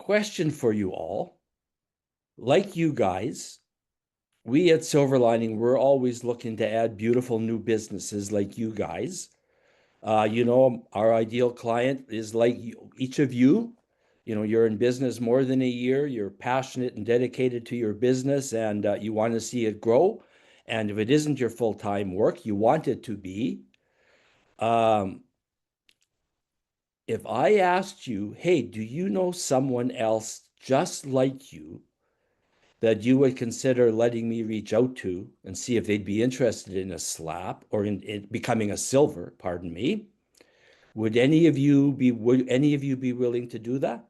question for you all. Like you guys, we at Silver Lining, we're always looking to add beautiful new businesses like you guys. Our ideal client is like each of you. You're in business more than a year. You're passionate and dedicated to your business, and you want to see it grow. And if it isn't your full-time work, you want it to be. If I asked you, hey, do you know someone else just like you that you would consider letting me reach out to and see if they'd be interested in a slap or in becoming a silver, pardon me, would any of you be willing to do that?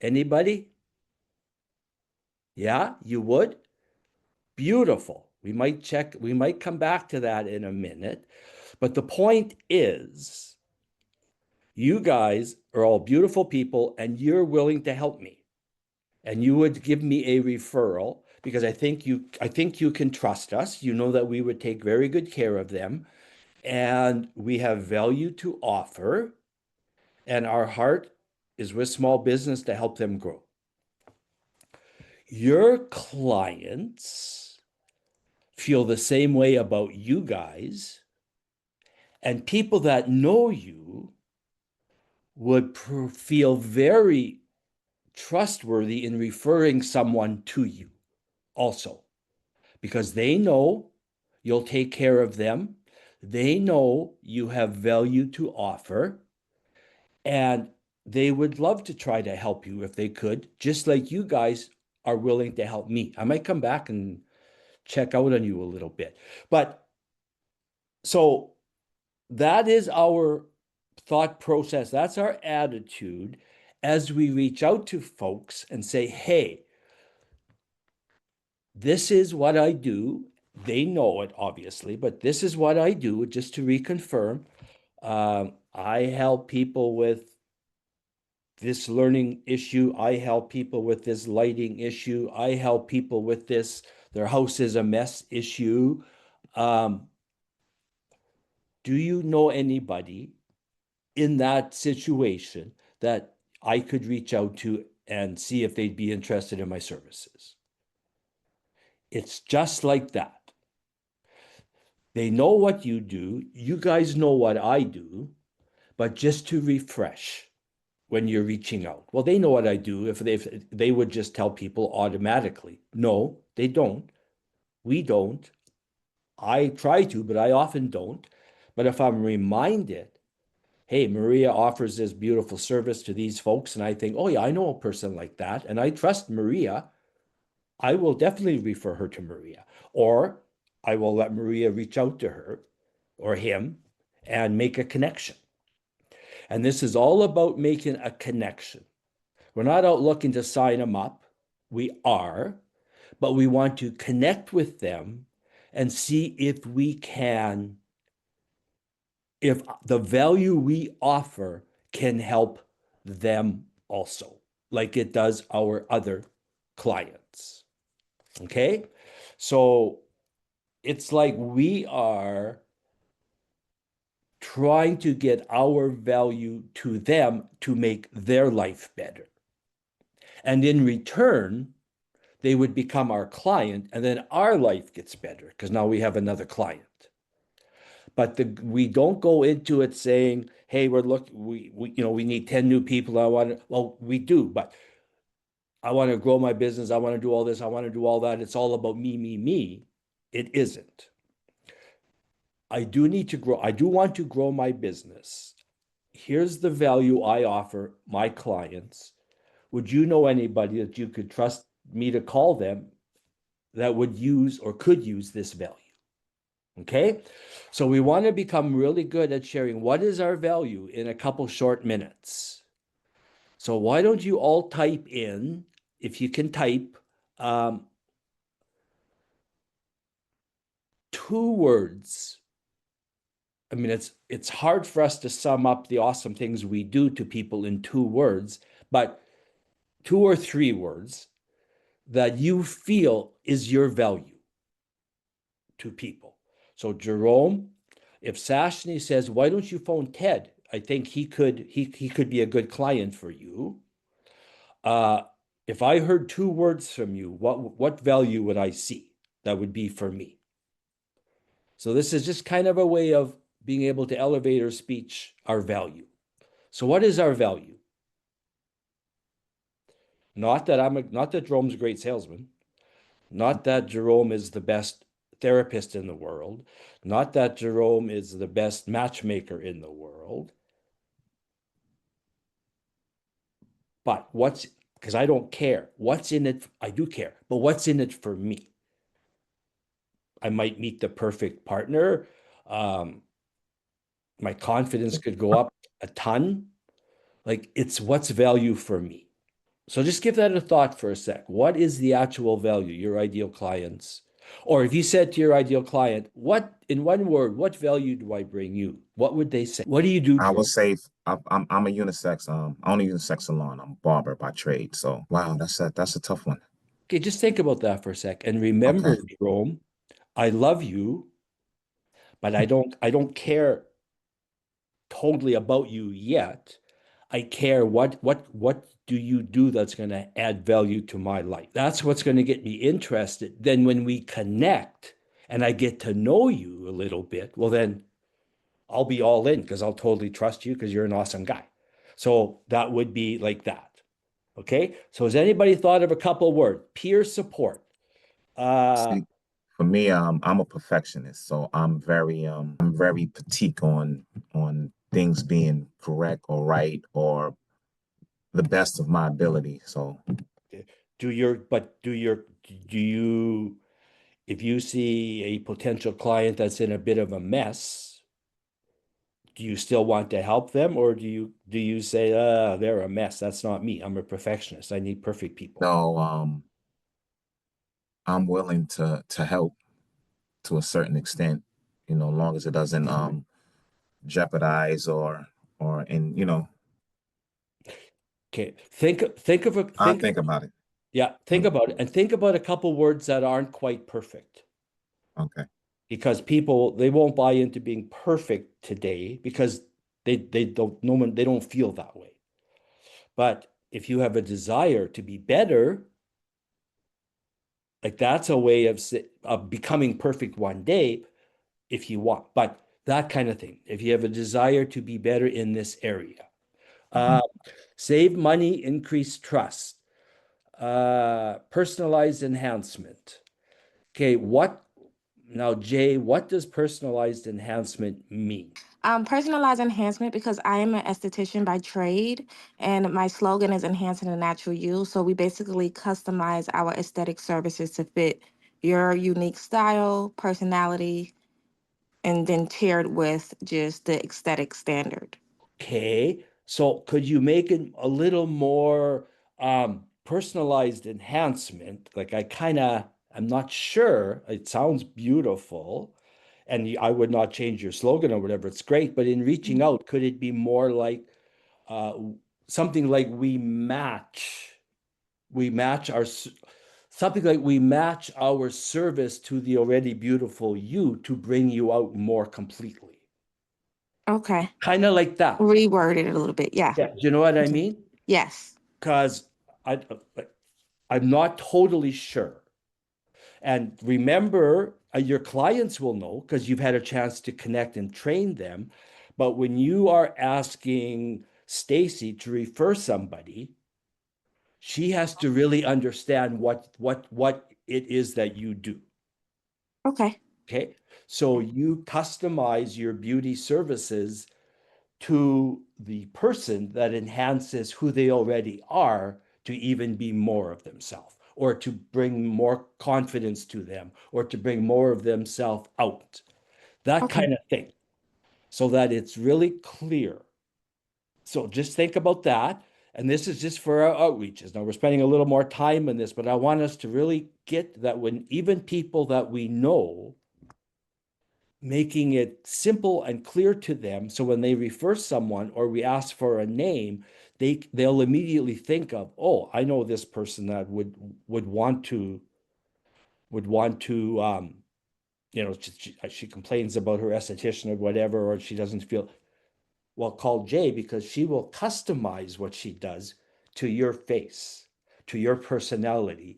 Anybody? Yeah, you would? Beautiful. We might come back to that in a minute. But the point is, you guys are all beautiful people and you're willing to help me. And you would give me a referral because I think you can trust us. You know that we would take very good care of them and we have value to offer, and our heart is with small business to help them grow. Your clients feel the same way about you guys, and people that know you would feel very trustworthy in referring someone to you also, because they know you'll take care of them. They know you have value to offer, and they would love to try to help you if they could, just like you guys are willing to help me. I might come back and check out on you a little bit. But so that is our thought process. That's our attitude as we reach out to folks and say, hey, this is what I do. They know it, obviously, but this is what I do, just to reconfirm. I help people with this learning issue. I help people with this lighting issue. I help people with this, their house is a mess issue. Do you know anybody in that situation that I could reach out to and see if they'd be interested in my services? It's just like that. They know what you do. You guys know what I do, but just to refresh when you're reaching out. Well, they know what I do if they would just tell people automatically. No, they don't. We don't. I try to, but I often don't. But if I'm reminded, hey, Maria offers this beautiful service to these folks, and I think, oh yeah, I know a person like that, and I trust Maria, I will definitely refer her to Maria. Or I will let Maria reach out to her or him and make a connection. And this is all about making a connection. We're not out looking to sign them up. We are, but we want to connect with them and see if the value we offer can help them also, like it does our other clients. Okay? So it's like we are trying to get our value to them to make their life better. And in return, they would become our client, and then our life gets better because now we have another client. But we don't go into it saying, hey, we need 10 new people. Well, we do, but I want to grow my business. I want to do all this. I want to do all that. It's all about me, me, me. It isn't. I do need to grow. I do want to grow my business. Here's the value I offer my clients. Would you know anybody that you could trust me to call them that would use or could use this value? Okay, so we want to become really good at sharing what is our value in a couple short minutes. So why don't you all type in, if you can type, 2 words. I mean, it's hard for us to sum up the awesome things we do to people in 2 words, but 2 or 3 words that you feel is your value to people. So Jerome, if Sashni says, why don't you phone Ted? I think he could be a good client for you. Uh, if I heard two words from you, what value would I see that would be for me? So this is just kind of a way of being able to elevate our speech, our value. So what is our value? Not that Jerome's a great salesman, not that Jerome is the best therapist in the world, not that Jerome is the best matchmaker in the world, but what's because I don't care. What's in it? I do care, but what's in it for me? I might meet the perfect partner. Um, my confidence could go up a ton. Like it's what's value for me. So just give that a thought for a sec. What is the actual value, your ideal clients? Or if you said to your ideal client, what, in one word, what value do I bring you? What would they say? What do you do, I would Jerome? say I'm a unisex. I own a unisex salon. I'm a barber by trade. So wow, that's a tough one. Okay, just think about that for a sec. And Okay. remember, Jerome, I love you, but I don't care totally about you yet. I care what do you do that's going to add value to my life. That's what's going to get me interested. Then when we connect and I get to know you a little bit, well then I'll be all in because I'll totally trust you because you're an awesome guy. So that would be like that. Okay. So has anybody thought of a couple words? Peer support. Uh See, for me, I'm a perfectionist, so I'm very petite on things being correct or right or the best of my ability. So do you if you see a potential client that's in a bit of a mess, do you still want to help them or do you say, they're a mess? That's not me. I'm a perfectionist. I need perfect people. no, I'm willing to help to a certain extent, as long as it doesn't jeopardize or and Okay. Think of a I think think about it. yeah, think Mm, about it and think about a couple words that aren't quite perfect okay. because people they won't buy into being perfect today because they don't no one they don't feel that way. But if you have a desire to be better, like that's a way of becoming perfect one day if you want. But that kind of thing. If you have a desire to be better in this area, Mhm. uh, save money, increase trust, personalized enhancement. Okay, what now, Jay? What does personalized enhancement mean? Personalized enhancement because I am an esthetician by trade, and my slogan is enhancing the natural you. So we basically customize our aesthetic services to fit your unique style, personality, and then paired with just the aesthetic standard. Okay, so could you make it a little more personalized enhancement? Like I'm not sure. It sounds beautiful, and I would not change your slogan or whatever. It's great, but in reaching Mhm. out, could it be more like uh, something like we match something like we match our service to the already beautiful you to bring you out more completely. Okay. Kind of like that. Reword it a little bit. Yeah. Yeah, do you know what I Okay. mean? Yes. Because I I'm not totally sure. And remember, your clients will know because you've had a chance to connect and train them. But when you are asking Stacy to refer somebody, she has to really understand what it is that you do. Okay. Okay. So you customize your beauty services to the person that enhances who they already are to even be more of themselves or to bring more confidence to them or to bring more of themselves out. That Okay. kind of thing. So that it's really clear. So just think about that. And this is just for our outreaches. Now we're spending a little more time on this, but I want us to really get that when even people that we know, making it simple and clear to them. So when they refer someone or we ask for a name, they'll immediately think of, oh, I know this person that would want to would want to she complains about her esthetician or whatever, or she doesn't feel. Well, call Jay because she will customize what she does to your face, to your personality,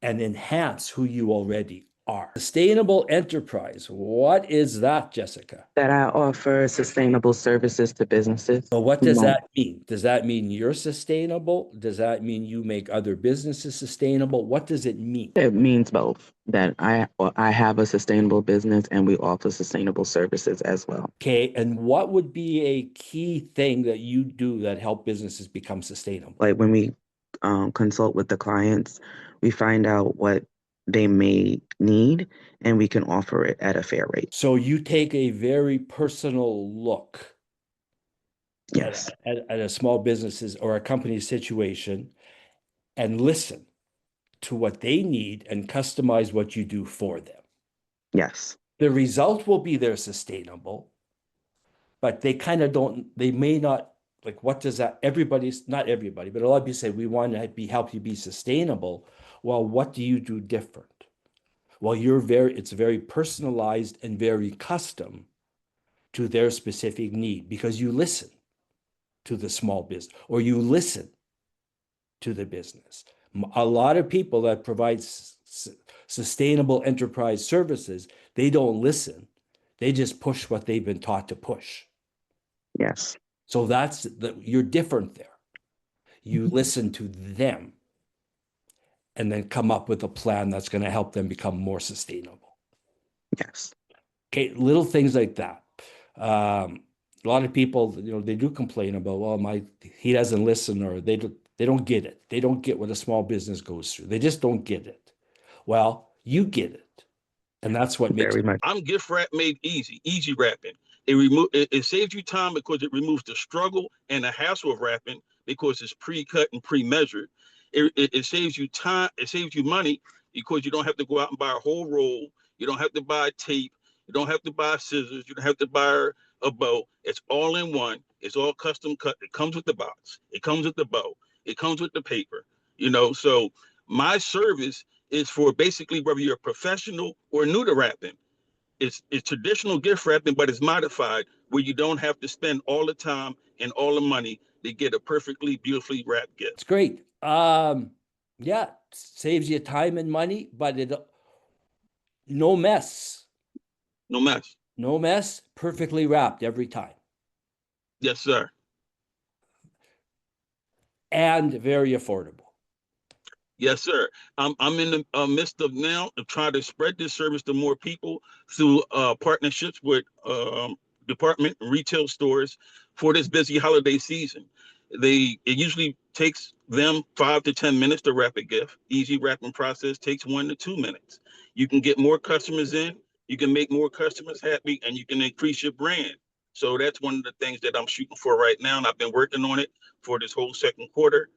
and enhance who you already are. Sustainable enterprise. What is that, Jessica? That I offer sustainable services to businesses. So what does that mean? Does that mean you're sustainable? Does that mean you make other businesses sustainable? What does it mean? It means both, that I have a sustainable business and we offer sustainable services as well. Okay, and what would be a key thing that you do that help businesses become sustainable? Like when we consult with the clients, we find out what they may need and we can offer it at a fair rate. So you take a very personal look Yes, at a small business's or a company's situation and listen to what they need and customize what you do for them. yes, The result will be they're sustainable, but they kind of don't, they may not, like, what does that, everybody's, not everybody, but a lot of people say, we want to help you be sustainable. Well, what do you do different? Well, it's very personalized and very custom to their specific need because you listen to the small business or you listen to the business. A lot of people that provide sustainable enterprise services, they don't listen. They just push what they've been taught to push. yes, So you're different there. You listen to them and then come up with a plan that's going to help them become more sustainable. yes. Okay, little things like that. A lot of people, they do complain about, well, he doesn't listen, or they don't get it. They don't get what a small business goes through. They just don't get it. Well, you get it, and that's what makes Very much. I'm gift wrap made easy wrapping. It saves you time because it removes the struggle and the hassle of wrapping because it's pre-cut and pre-measured. It saves you time, it saves you money because you don't have to go out and buy a whole roll. You don't have to buy tape. You don't have to buy scissors. You don't have to buy a bow. It's all in one. It's all custom cut. It comes with the box. It comes with the bow. It comes with the paper. So my service is for basically whether you're a professional or new to wrapping. It's traditional gift wrapping, but it's modified where you don't have to spend all the time and all the money to get a perfectly beautifully wrapped gift. It's great. Yeah, saves you time and money, but no mess. No mess. No mess, perfectly wrapped every time. Yes, sir. And very affordable. Yes, sir. I'm in the midst of now trying to spread this service to more people through partnerships with department and retail stores for this busy holiday season. It usually takes them 5 to 10 minutes to wrap a gift. Easy wrapping process takes 1 to 2 minutes. You can get more customers in, you can make more customers happy, and you can increase your brand. So that's one of the things that I'm shooting for right now, and I've been working on it for this whole second quarter.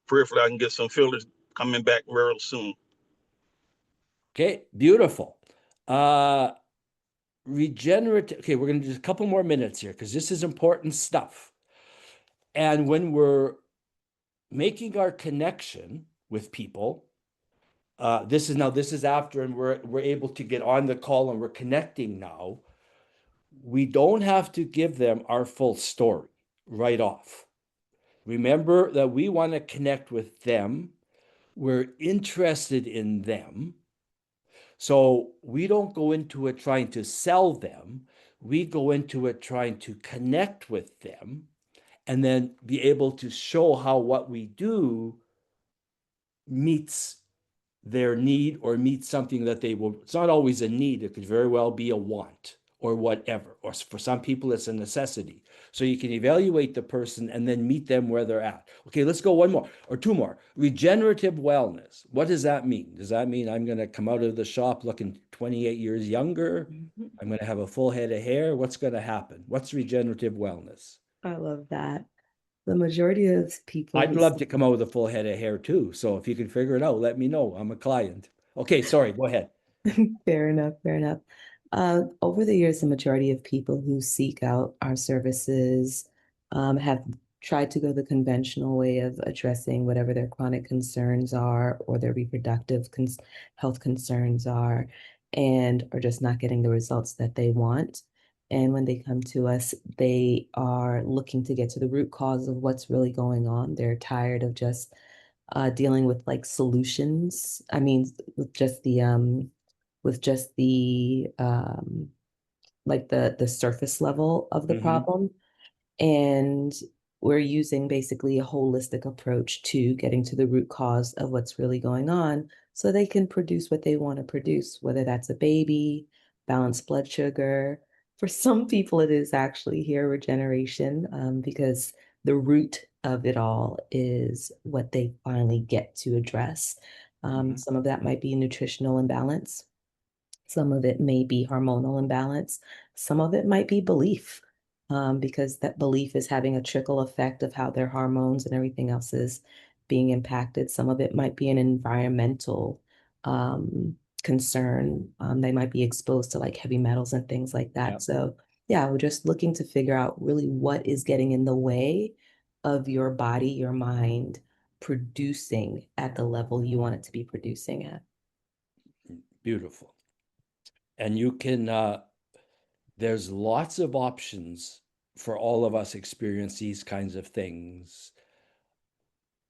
Prayerfully, I can get some fillers coming back real soon. Okay, beautiful. Regenerative. Okay, we're going to do a couple more minutes here because this is important stuff. And when we're making our connection with people, this is after, and we're able to get on the call and we're connecting now. We don't have to give them our full story right off. Remember that we want to connect with them. We're interested in them. So we don't go into it trying to sell them. We go into it trying to connect with them and then be able to show how what we do meets their need or meets something that they will. It's not always a need. It could very well be a want or whatever. Or for some people, it's a necessity. So you can evaluate the person and then meet them where they're at. Okay, let's go one more or two more. Regenerative wellness. What does that mean? Does that mean I'm going to come out of the shop looking 28 years younger? I'm going to have a full head of hair? What's going to happen? What's regenerative wellness? I love that. The majority of people I'd love to come out with a full head of hair too. So if you can figure it out, let me know. I'm a client. Okay, sorry, go ahead. Fair enough, fair enough. Over the years, the majority of people who seek out our services have tried to go the conventional way of addressing whatever their chronic concerns are or their reproductive health concerns are, and are just not getting the results that they want. And when they come to us, they are looking to get to the root cause of what's really going on. They're tired of just dealing with like solutions. I mean, with just the like the surface level of the Mhm. problem. And we're using basically a holistic approach to getting to the root cause of what's really going on so they can produce what they want to produce, whether that's a baby, balanced blood sugar. For some people, it is actually hair regeneration, because the root of it all is what they finally get to address. Mhm. Some of that might be nutritional imbalance. Some of it may be hormonal imbalance. Some of it might be belief, because that belief is having a trickle effect of how their hormones and everything else is being impacted. Some of it might be an environmental concern. They might be exposed to like heavy metals and things like Yeah. that. So, yeah, we're just looking to figure out really what is getting in the way of your body, your mind producing at the level you want it to be producing at. Beautiful. And you can, there's lots of options for all of us experience these kinds of things.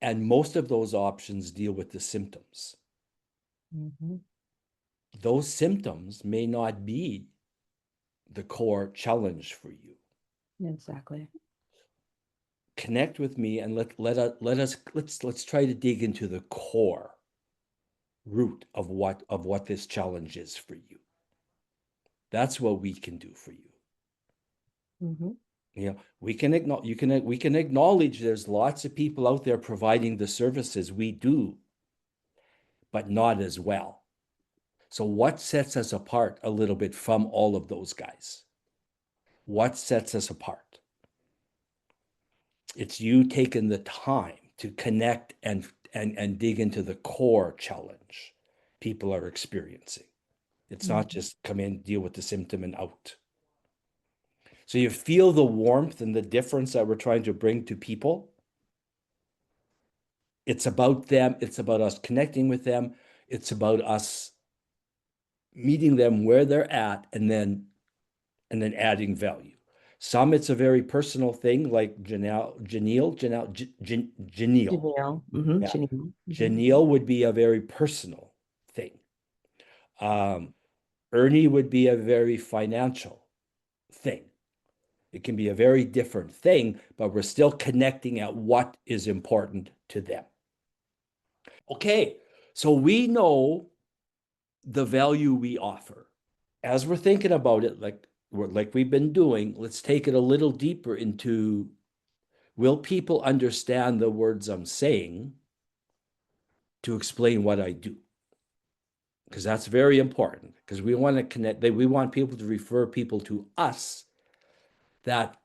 And most of those options deal with the symptoms. Mhm. Those symptoms may not be the core challenge for you. Exactly. Connect with me and let's try to dig into the core root of what this challenge is for you. That's what we can do for you. Mhm. You know, we can acknowledge there's lots of people out there providing the services we do, but not as well. So what sets us apart a little bit from all of those guys? What sets us apart? It's you taking the time to connect and dig into the core challenge people are experiencing. It's not Mhm. just come in, deal with the symptom and out. So you feel the warmth and the difference that we're trying to bring to people. It's about them. It's about us connecting with them. It's about us meeting them where they're at and then adding value. Some it's a very personal thing, like Janelle. Janelle. Yeah. Janelle. Janelle would be a very personal thing. Um, Ernie would be a very financial thing. It can be a very different thing, but we're still connecting at what is important to them. Okay, so we know the value we offer. As we're thinking about it, like we've been doing, let's take it a little deeper into, will people understand the words I'm saying to explain what I do? Because that's very important, because we want to connect, we want people to refer people to us that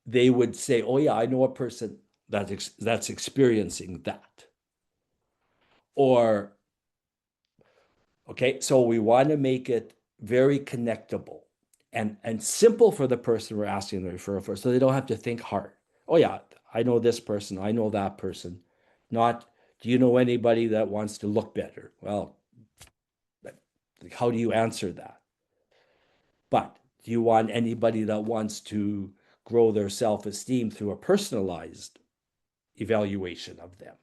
they would say, oh yeah, I know a person that's experiencing that. Or, okay, so we want to make it very connectable and simple for the person we're asking the referral for, so they don't have to think hard. Oh yeah, I know this person, I know that person. Not, do you know anybody that wants to look better? Well, how do you answer that? But do you want anybody that wants to grow their self-esteem through a personalized evaluation of them?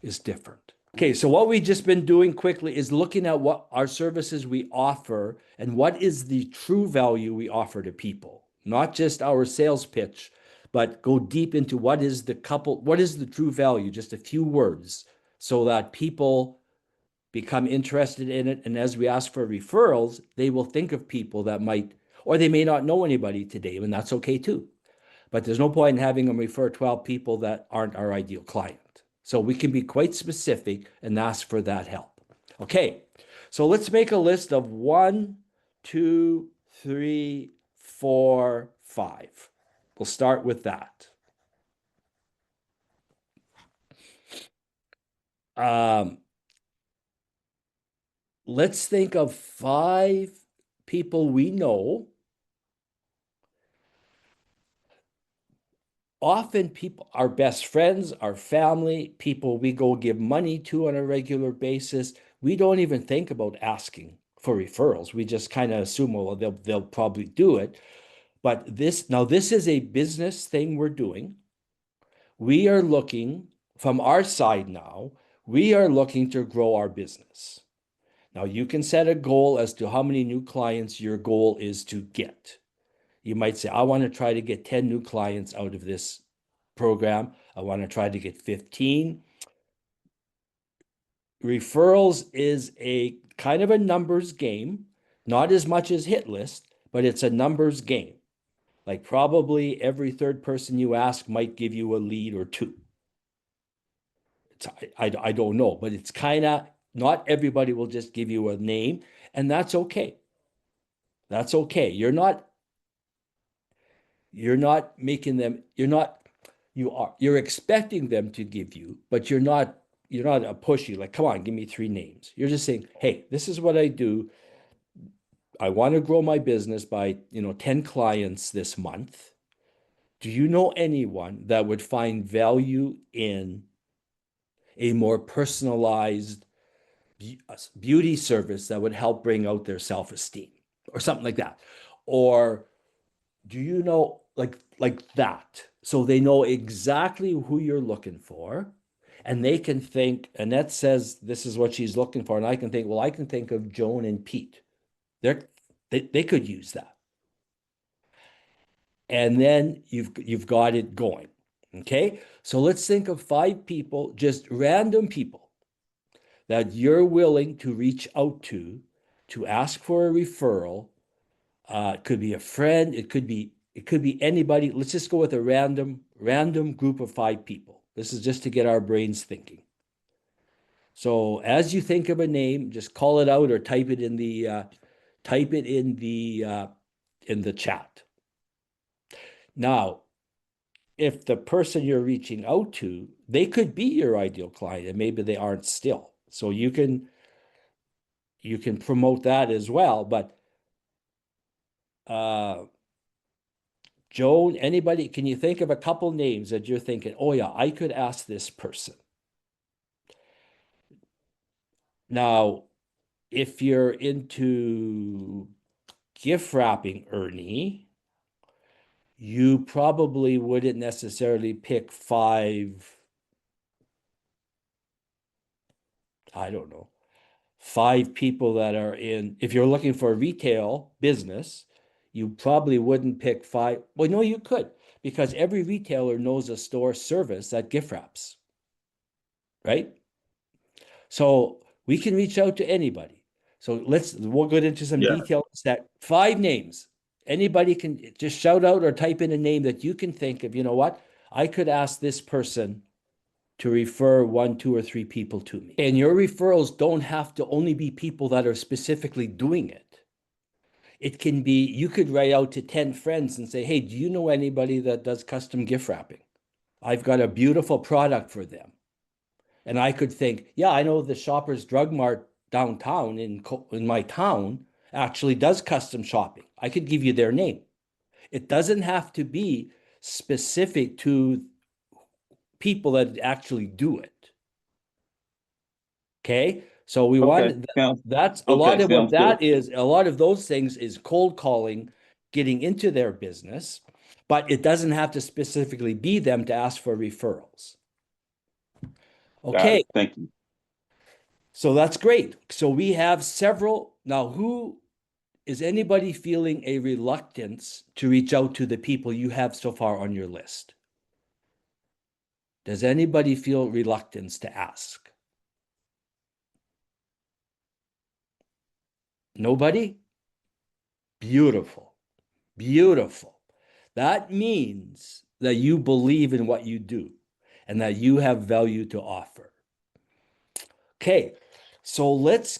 Is different. Okay, so what we've just been doing quickly is looking at what our services we offer and what is the true value we offer to people. Not just our sales pitch, but go deep into what is the true value, just a few words, so that people become interested in it. And as we ask for referrals, they will think of people that might, or they may not know anybody today, and that's okay too. But there's no point in having them refer 12 people that aren't our ideal client. So we can be quite specific and ask for that help. Okay, so let's make a list of 1, 2, 3, 4, 5. We'll start with that. Let's think of 5 people we know. Often people, our best friends, our family, people we go give money to on a regular basis, we don't even think about asking for referrals. We just kind of assume, well, they'll probably do it. But this is a business thing we're doing. We are looking from our side now, we are looking to grow our business. Now you can set a goal as to how many new clients your goal is to get. You might say, I want to try to get 10 new clients out of this program. I want to try to get 15. Referrals is a kind of a numbers game, not as much as hit list, but it's a numbers game. Like probably every third person you ask might give you a lead or two. I don't know, but it's kind of not everybody will just give you a name, and that's okay. That's okay. You're not making them, you're expecting them to give you, but you're not a pushy, like, come on, give me 3 names. You're just saying, hey, this is what I do. I want to grow my business by, 10 clients this month. Do you know anyone that would find value in a more personalized beauty service that would help bring out their self-esteem or something like that? Or do you know, like that? So they know exactly who you're looking for, and they can think, Annette says this is what she's looking for, and I can think, well, I can think of Joan and Pete. They could use that. And then you've got it going. Okay? So let's think of 5 people, just random people that you're willing to reach out to ask for a referral. It could be a friend, it could be anybody. Let's just go with a random group of 5 people. This is just to get our brains thinking. So as you think of a name, just call it out or type it in the chat. Now, if the person you're reaching out to, they could be your ideal client, and maybe they aren't still. So you can promote that as well. But Joan, anybody, can you think of a couple names that you're thinking, oh yeah, I could ask this person? Now, if you're into gift wrapping, Ernie, you probably wouldn't necessarily pick 5, I don't know, 5 people that are in, if you're looking for a retail business, you probably wouldn't pick 5. Well, no, you could, because every retailer knows a store service that gift wraps, right? So we can reach out to anybody. So we'll get into some details. That 5 names, anybody can just shout out or type in a name that you can think of. You know what? I could ask this person to refer 1, 2, or 3 people to me. And your referrals don't have to only be people that are specifically doing it. It can be, you could write out to 10 friends and say, hey, do you know anybody that does custom gift wrapping? I've got a beautiful product for them. And I could think, yeah, I know the Shoppers Drug Mart downtown in my town actually does custom shopping. I could give you their name. It doesn't have to be specific to people that actually do it. Okay? So we want, that's a lot of what that is. A lot of those things is cold calling, getting into their business, but it doesn't have to specifically be them to ask for referrals. Okay. Thank you. So that's great. So we have several. Now, is anybody feeling a reluctance to reach out to the people you have so far on your list? Does anybody feel reluctance to ask? Nobody? Beautiful. Beautiful. That means that you believe in what you do and that you have value to offer. Okay, so let's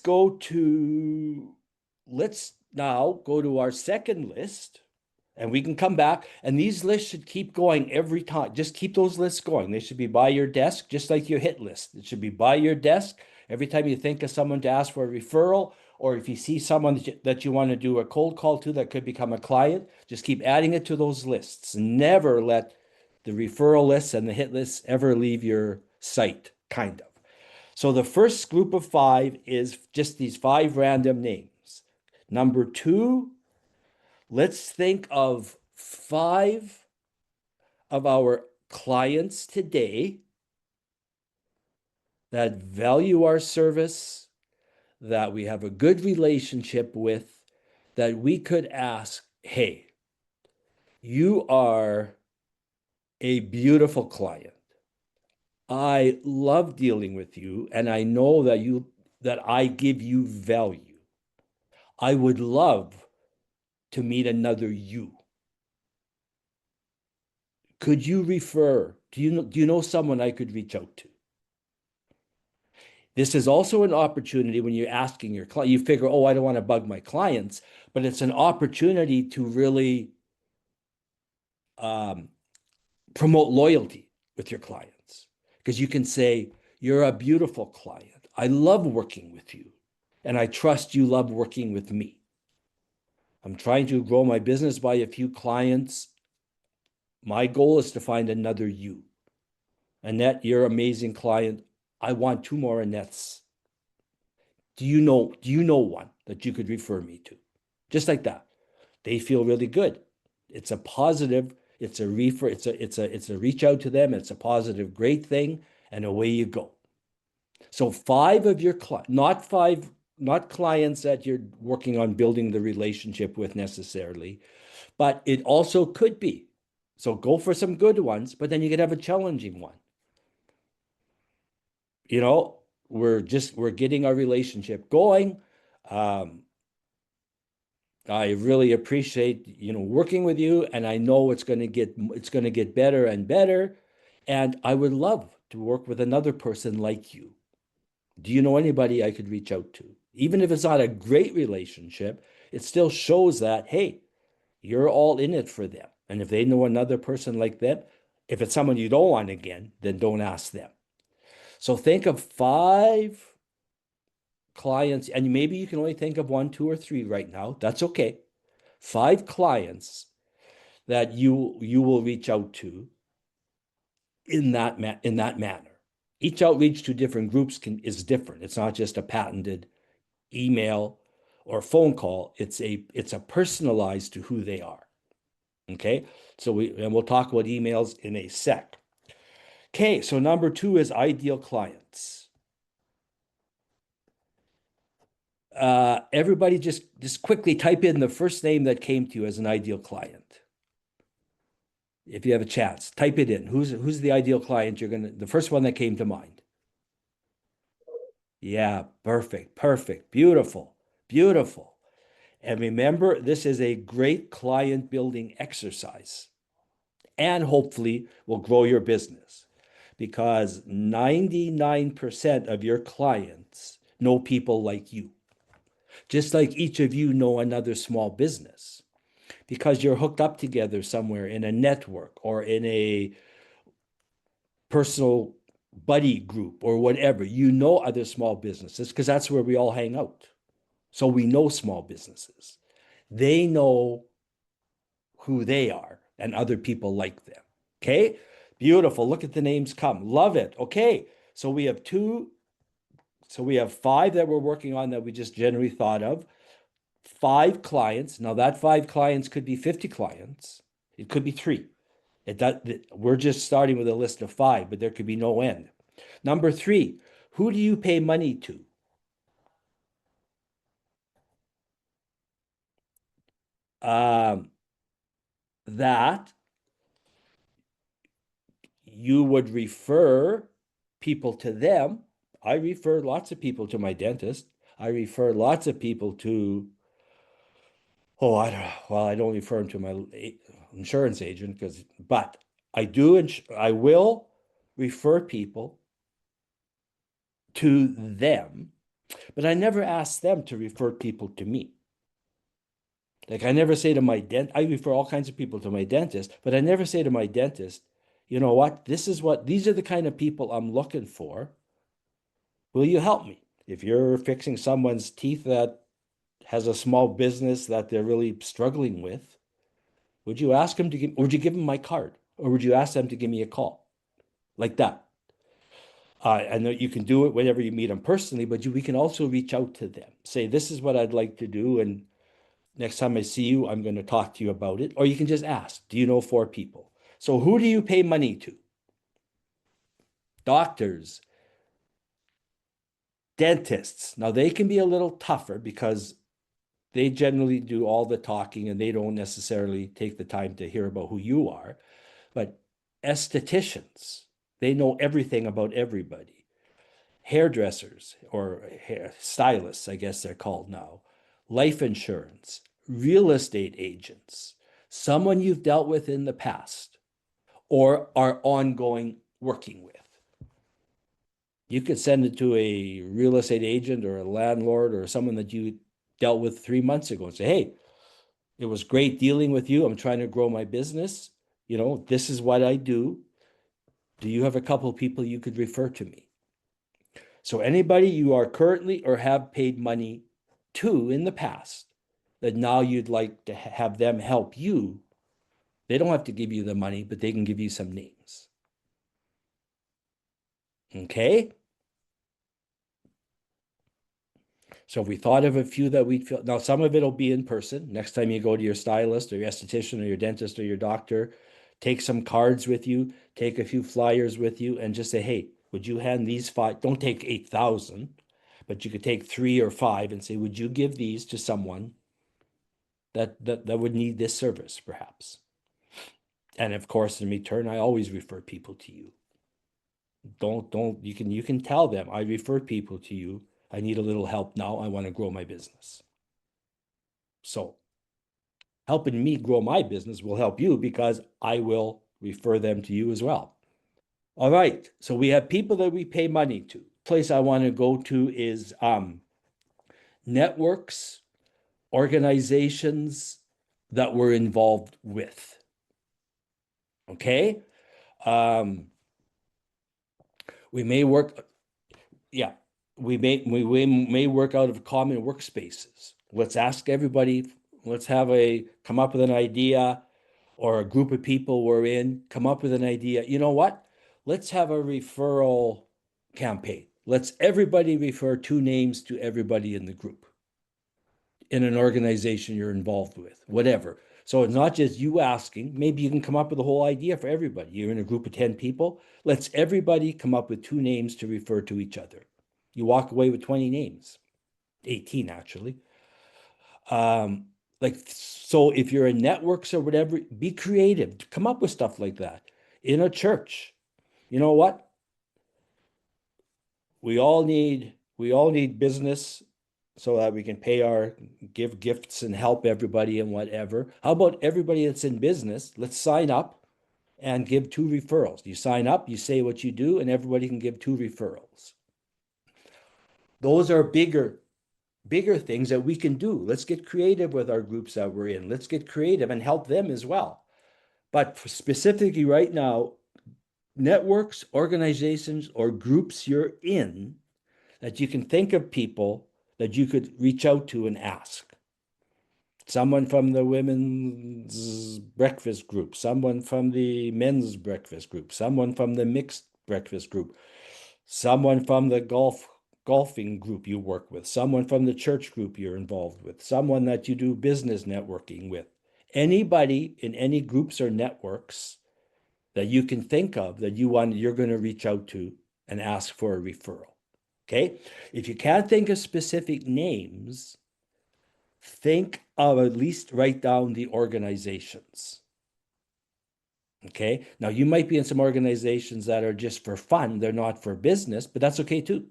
now go to our second list, and we can come back, and these lists should keep going every time. Just keep those lists going. They should be by your desk, just like your hit list. It should be by your desk. Every time you think of someone to ask for a referral, or if you see someone that you want to do a cold call to that could become a client, just keep adding it to those lists. Never let the referral lists and the hit lists ever leave your sight, kind of. So the first group of 5 is just these 5 random names. Number two, let's think of 5 of our clients today that value our service, that we have a good relationship with, that we could ask, hey, you are a beautiful client. I love dealing with you, and I know that I give you value. I would love to meet another you. Could you refer? Do you know someone I could reach out to? This is also an opportunity when you're asking your client, you figure, oh, I don't want to bug my clients, but it's an opportunity to really promote loyalty with your clients. Because you can say, you're a beautiful client. I love working with you. And I trust you love working with me. I'm trying to grow my business by a few clients. My goal is to find another you. Annette, you're an amazing client. I want 2 more Annettes. Do you know one that you could refer me to? Just like that. They feel really good. It's a positive, it's a refer, it's a reach out to them, it's a positive, great thing, and away you go. So 5 of your not clients that you're working on building the relationship with necessarily, but it also could be. So go for some good ones, but then you could have a challenging one. You know, we're getting our relationship going. I really appreciate, working with you, and I know it's going to get better and better. And I would love to work with another person like you. Do you know anybody I could reach out to? Even if it's not a great relationship, it still shows that, hey, you're all in it for them. And if they know another person like them, if it's someone you don't want again, then don't ask them. So think of 5 clients, and maybe you can only think of 1, 2, or 3 right now. That's okay. 5 clients that you will reach out to in that manner. Each outreach to different groups is different. It's not just a patented email or phone call. It's a personalized to who they are. Okay, so we'll talk about emails in a sec. Okay, so number 2 is ideal clients. Everybody just quickly type in the first name that came to you as an ideal client. If you have a chance, type it in. Who's the ideal client the first one that came to mind? Yeah, perfect, beautiful, beautiful. And remember, this is a great client building exercise, and hopefully will grow your business, because 99% of your clients know people like you, just like each of you know another small business, because you're hooked up together somewhere in a network or in a personal buddy group or whatever. You know other small businesses because that's where we all hang out. So we know small businesses. They know who they are and other people like them. Okay, beautiful. Look at the names come. Love it. Okay, so we have 5 that we're working on that we just generally thought of. 5 clients. Now that 5 clients could be 50 clients. It could be 3. We're just starting with a list of 5, but there could be no end. Number 3, who do you pay money to? That you would refer people to them. I refer lots of people to my dentist. I refer lots of people to, I don't refer them to my insurance agent but I do, and I will refer people to them, but I never ask them to refer people to me. Like I never say to my I refer all kinds of people to my dentist, but I never say to my dentist, you know what, these are the kind of people I'm looking for. Will you help me? If you're fixing someone's teeth that has a small business that they're really struggling with, would you give them my card? Or would you ask them to give me a call? Like that. I know you can do it whenever you meet them personally, but we can also reach out to them. Say, this is what I'd like to do. And next time I see you, I'm going to talk to you about it. Or you can just ask, do you know 4 people? So who do you pay money to? Doctors, dentists. Now they can be a little tougher because they generally do all the talking and they don't necessarily take the time to hear about who you are. But estheticians, they know everything about everybody. Hairdressers or hair stylists, I guess they're called now. Life insurance, real estate agents, someone you've dealt with in the past or are ongoing working with. You could send it to a real estate agent or a landlord or someone that you dealt with 3 months ago and say, hey, it was great dealing with you. I'm trying to grow my business. You know, this is what I do. Do you have a couple of people you could refer to me? So anybody you are currently or have paid money to in the past that now you'd like to have them help you, they don't have to give you the money, but they can give you some names. Okay? So if we thought of a few that we'd feel, now some of it'll be in person. Next time you go to your stylist or your esthetician or your dentist or your doctor, take some cards with you, take a few flyers with you, and just say, hey, would you hand these 5? Don't take 8,000, but you could take 3 or 5 and say, would you give these to someone that would need this service, perhaps? And of course, in return, I always refer people to you. Don't you can tell them I refer people to you. I need a little help now. I want to grow my business. So helping me grow my business will help you because I will refer them to you as well. All right. So we have people that we pay money to. Place I want to go to is networks, organizations that we're involved with. Okay. We may work, yeah, we may work out of common workspaces. Let's ask everybody, let's come up with an idea, or a group of people we're in, come up with an idea. You know what? Let's have a referral campaign. Let's everybody refer 2 names to everybody in the group, in an organization you're involved with, whatever. So it's not just you asking. Maybe you can come up with a whole idea for everybody. You're in a group of 10 people. Let's everybody come up with 2 names to refer to each other. You walk away with 20 names, 18 actually. So if you're in networks or whatever, be creative. Come up with stuff like that. In a church, you know what? We all need business so that we can give gifts and help everybody and whatever. How about everybody that's in business? Let's sign up and give 2 referrals. You sign up, you say what you do, and everybody can give 2 referrals. Those are bigger things that we can do. Let's get creative with our groups that we're in. Let's get creative and help them as well. But specifically right now, networks, organizations, or groups you're in, that you can think of people that you could reach out to and ask. Someone from the women's breakfast group, someone from the men's breakfast group, someone from the mixed breakfast group, someone from the golfing group you work with, someone from the church group you're involved with, someone that you do business networking with. Anybody in any groups or networks that you can think of that you're going to reach out to and ask for a referral. Okay? If you can't think of specific names, think of at least write down the organizations. Okay? Now, you might be in some organizations that are just for fun, they're not for business, but that's okay too,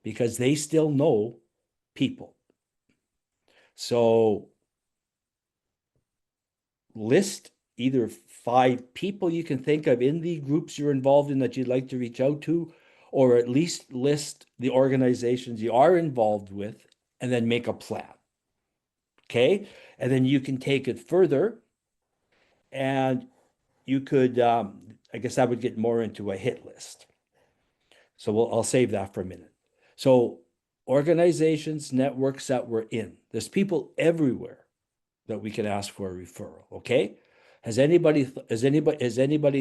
because they still know people. So list either 5 people you can think of in the groups you're involved in that you'd like to reach out to, or at least list the organizations you are involved with, and then make a plan. Okay? And then you can take it further, and you could, I guess I would get more into a hit list. So I'll save that for a minute. So organizations, networks that we're in, there's people everywhere that we can ask for a referral. Okay? Has anybody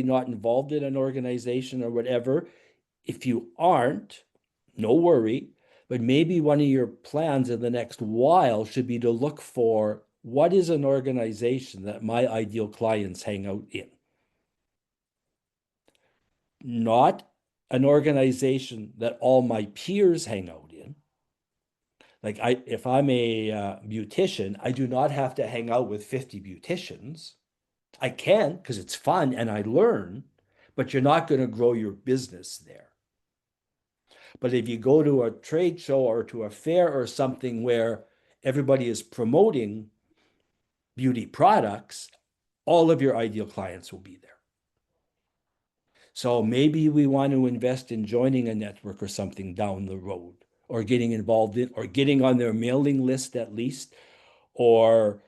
not involved in an organization or whatever? If you aren't, no worry, but maybe one of your plans in the next while should be to look for what is an organization that my ideal clients hang out in? Not an organization that all my peers hang out in. Like if I'm a beautician, I do not have to hang out with 50 beauticians. I can because it's fun and I learn, but you're not going to grow your business there. But if you go to a trade show or to a fair or something where everybody is promoting beauty products, all of your ideal clients will be there. So maybe we want to invest in joining a network or something down the road, or getting involved in, or getting on their mailing list at least, or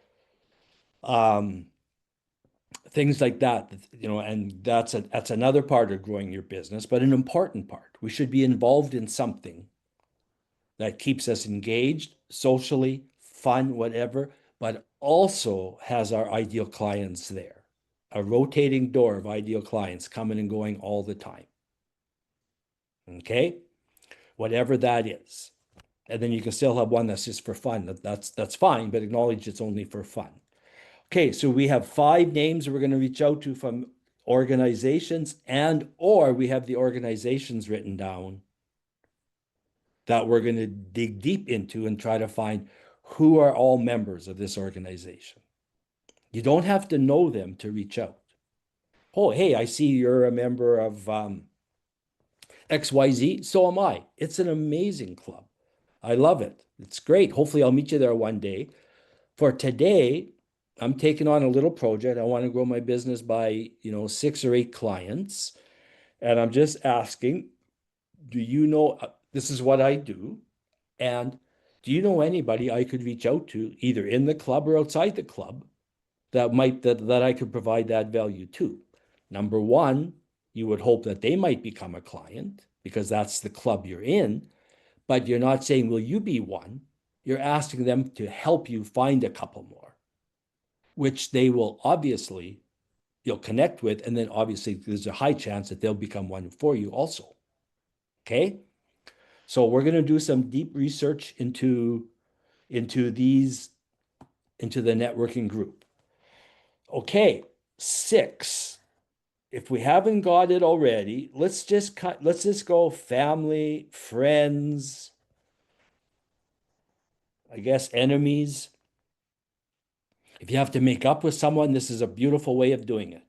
things like that, and that's another part of growing your business, but an important part. We should be involved in something that keeps us engaged socially, fun, whatever, but also has our ideal clients there. A rotating door of ideal clients coming and going all the time. Okay? Whatever that is. And then you can still have one that's just for fun. That's fine, but acknowledge it's only for fun. Okay, so we have 5 names we're going to reach out to from organizations, or we have the organizations written down that we're going to dig deep into and try to find who are all members of this organization. You don't have to know them to reach out. Oh, hey, I see you're a member of XYZ. So am I. It's an amazing club. I love it. It's great. Hopefully I'll meet you there one day. For today, I'm taking on a little project. I want to grow my business by, 6 or 8 clients. And I'm just asking, do you know, this is what I do. And do you know anybody I could reach out to either in the club or outside the club that I could provide that value to? Number one, you would hope that they might become a client because that's the club you're in, but you're not saying, will you be one? You're asking them to help you find a couple more, which they will obviously, you'll connect with, and then obviously there's a high chance that they'll become one for you also. Okay? So we're going to do some deep research into the networking group. Okay, 6. If we haven't got it already, let's just go family, friends, I guess enemies. If you have to make up with someone, this is a beautiful way of doing it.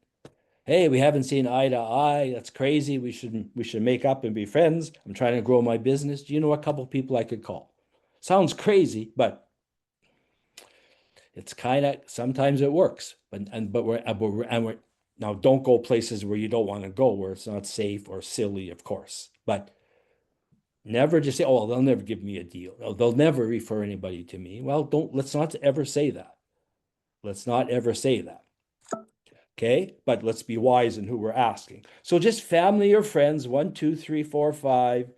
Hey, we haven't seen eye to eye. That's crazy. We should make up and be friends. I'm trying to grow my business. Do you know a couple of people I could call? Sounds crazy, but it's kind of, sometimes it works. But we're now, don't go places where you don't want to go, where it's not safe or silly, of course. But never just say, oh, they'll never give me a deal. Oh, they'll never refer anybody to me. Well, let's not ever say that. Let's not ever say that. Okay, but let's be wise in who we're asking. So just family or friends, 1, 2, 3, 4, 5,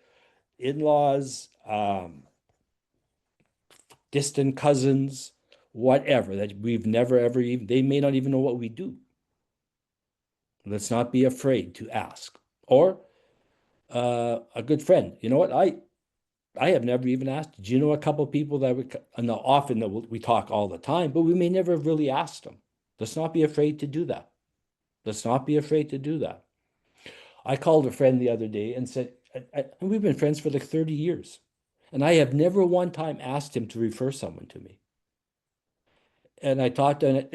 in-laws, distant cousins, whatever, that we've never ever even, they may not even know what we do. Let's not be afraid to ask. Or a good friend. You know what? I have never even asked. Do you know a couple of people that often that we talk all the time, but we may never have really asked them. Let's not be afraid to do that. Let's not be afraid to do that. I called a friend the other day and said, and we've been friends for like 30 years. And I have never one time asked him to refer someone to me. And I talked to him,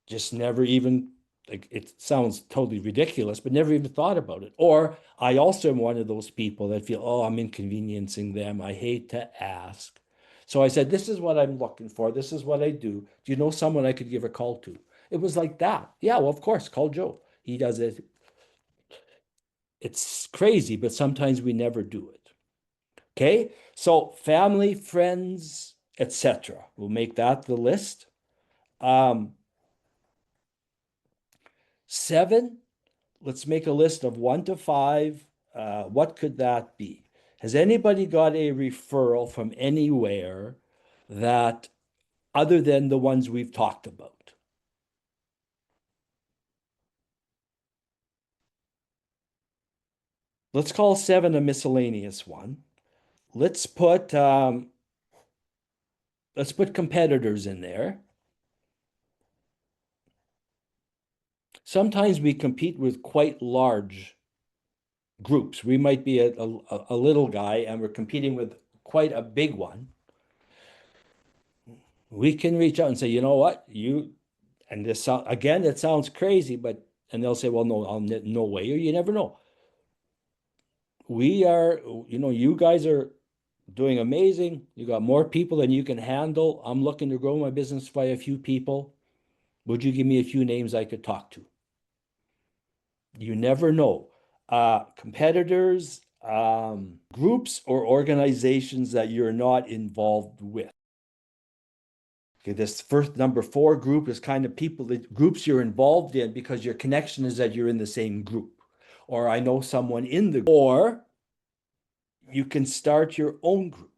just never even, like, it sounds totally ridiculous, but never even thought about it. Or I also am one of those people that feel, oh, I'm inconveniencing them. I hate to ask. So I said, this is what I'm looking for. This is what I do. Do you know someone I could give a call to? It was like that. Yeah, well, of course, call Joe. He does it. It's crazy, but sometimes we never do it. Okay, so family, friends, etc. We'll make that the list. 7, let's make a list of 1 to 5. What could that be? Has anybody got a referral from anywhere that other than the ones we've talked about? Let's call 7 a miscellaneous one. Let's put let's put competitors in there. Sometimes we compete with quite large groups. We might be a little guy and we're competing with quite a big one. We can reach out and say, you know what, and this again, it sounds crazy, but and they'll say, well, no way, or you never know. We are, you guys are doing amazing. You got more people than you can handle. I'm looking to grow my business by a few people. Would you give me a few names I could talk to? You never know. Competitors, groups or organizations that you're not involved with. Okay, this first number 4 group is kind of groups you're involved in because your connection is that you're in the same group. Or I know someone in the, or you can start your own group.